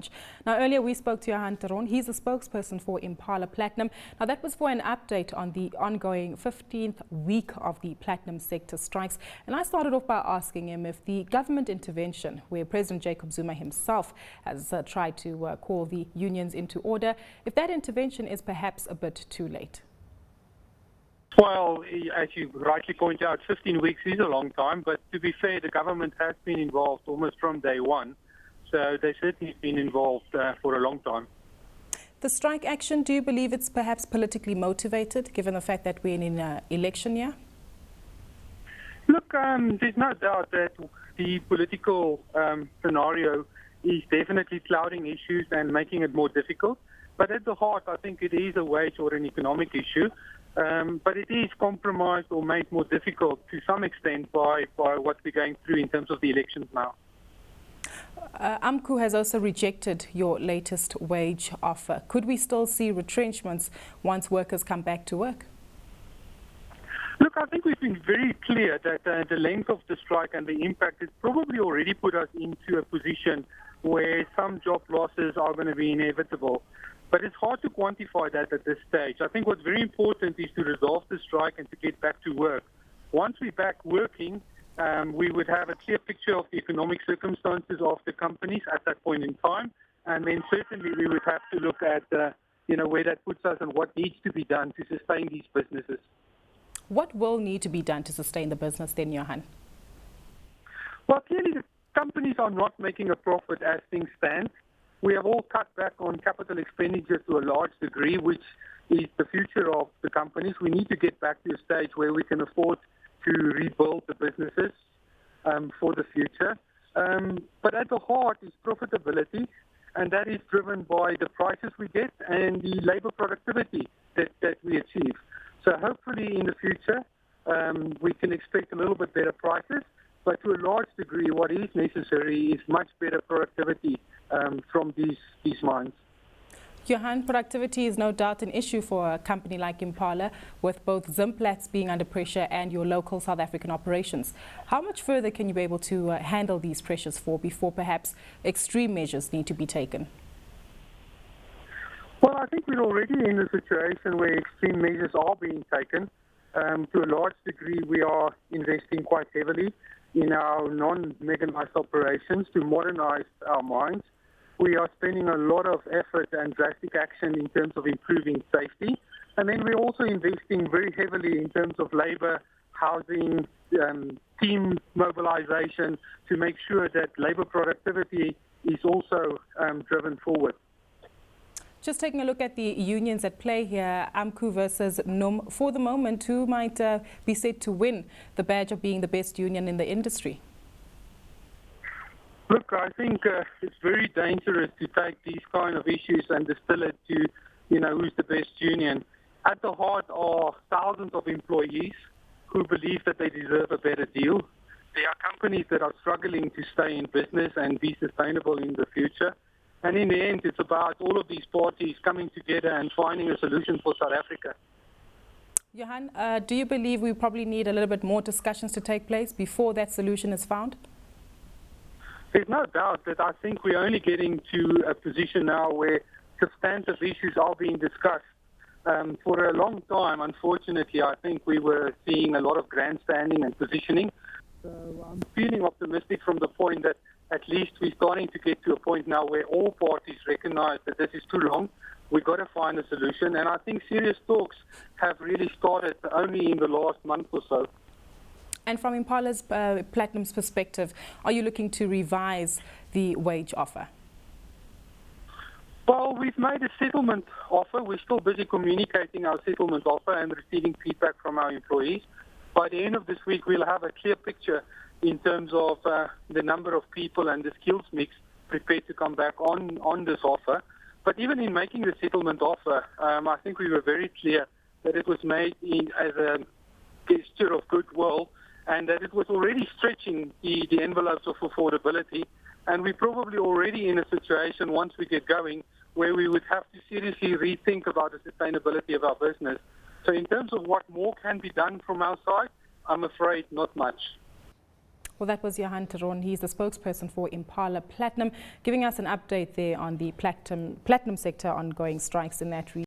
challenge. Now, earlier we spoke to Johan Theron. He's a spokesperson for Impala Platinum. Now, that was for an update on the ongoing 15th week of the platinum sector strikes. And I started off by asking him if the government intervention, where President Jacob Zuma himself has tried to call the unions into order, if that intervention is perhaps a bit too late. Well, as you rightly point out, 15 weeks is a long time, but to be fair, the government has been involved almost from day one, so they've certainly been involved for a long time. The strike action, do you believe it's perhaps politically motivated, given the fact that we're in an election year? Look, there's no doubt that the political scenario is definitely clouding issues and making it more difficult, but at the heart, I think it is a wage or an economic issue. But it is compromised or made more difficult to some extent by what we're going through in terms of the elections now. AMCU has also rejected your latest wage offer. Could we still see retrenchments once workers come back to work? Look, I think we've been very clear that the length of the strike and the impact has probably already put us into a position where some job losses are going to be inevitable. But it's hard to quantify that at this stage. I think what's very important is to resolve the strike and to get back to work. Once we're back working, we would have a clear picture of the economic circumstances of the companies at that point in time. And then certainly we would have to look at where that puts us and what needs to be done to sustain these businesses. What will need to be done to sustain the business then, Johan? Well, clearly the companies are not making a profit as things stand. We have all cut back on capital expenditure to a large degree, which is the future of the companies. We need to get back to a stage where we can afford to rebuild the businesses for the future. But at the heart is profitability, and that is driven by the prices we get and the labor productivity that we achieve. So hopefully in the future, we can expect a little bit better prices, but to a large degree, what is necessary is much better productivity from these mines. Johan, productivity is no doubt an issue for a company like Impala, with both Zimplats being under pressure and your local South African operations. How much further can you be able to handle these pressures before perhaps extreme measures need to be taken? Well, I think we're already in a situation where extreme measures are being taken. To a large degree, we are investing quite heavily in our non-mechanized operations to modernize our mines. We are spending a lot of effort and drastic action in terms of improving safety. And then we're also investing very heavily in terms of labor, housing, team mobilization to make sure that labor productivity is also driven forward. Just taking a look at the unions at play here, AMCU versus NUM. For the moment, who might be said to win the badge of being the best union in the industry? Look, I think it's very dangerous to take these kind of issues and distill it to, who's the best union. At the heart are thousands of employees who believe that they deserve a better deal. There are companies that are struggling to stay in business and be sustainable in the future. And in the end, it's about all of these parties coming together and finding a solution for South Africa. Johan, do you believe we probably need a little bit more discussions to take place before that solution is found? There's no doubt that I think we're only getting to a position now where substantive issues are being discussed. For a long time, unfortunately, I think we were seeing a lot of grandstanding and positioning. So I'm feeling optimistic from the point that at least we're starting to get to a point now where all parties recognize that this is too long. We've got to find a solution. And I think serious talks have really started only in the last month or so. And from Impala's Platinum's perspective, are you looking to revise the wage offer? Well, we've made a settlement offer. We're still busy communicating our settlement offer and receiving feedback from our employees. By the end of this week, we'll have a clear picture in terms of the number of people and the skills mix prepared to come back on this offer. But even in making the settlement offer, I think we were very clear that it was made as a gesture of goodwill and that it was already stretching the envelopes of affordability. And we're probably already in a situation, once we get going, where we would have to seriously rethink about the sustainability of our business. So in terms of what more can be done from our side, I'm afraid not much. Well, that was Johan Theron. He's the spokesperson for Impala Platinum, giving us an update there on the platinum sector ongoing strikes in that region.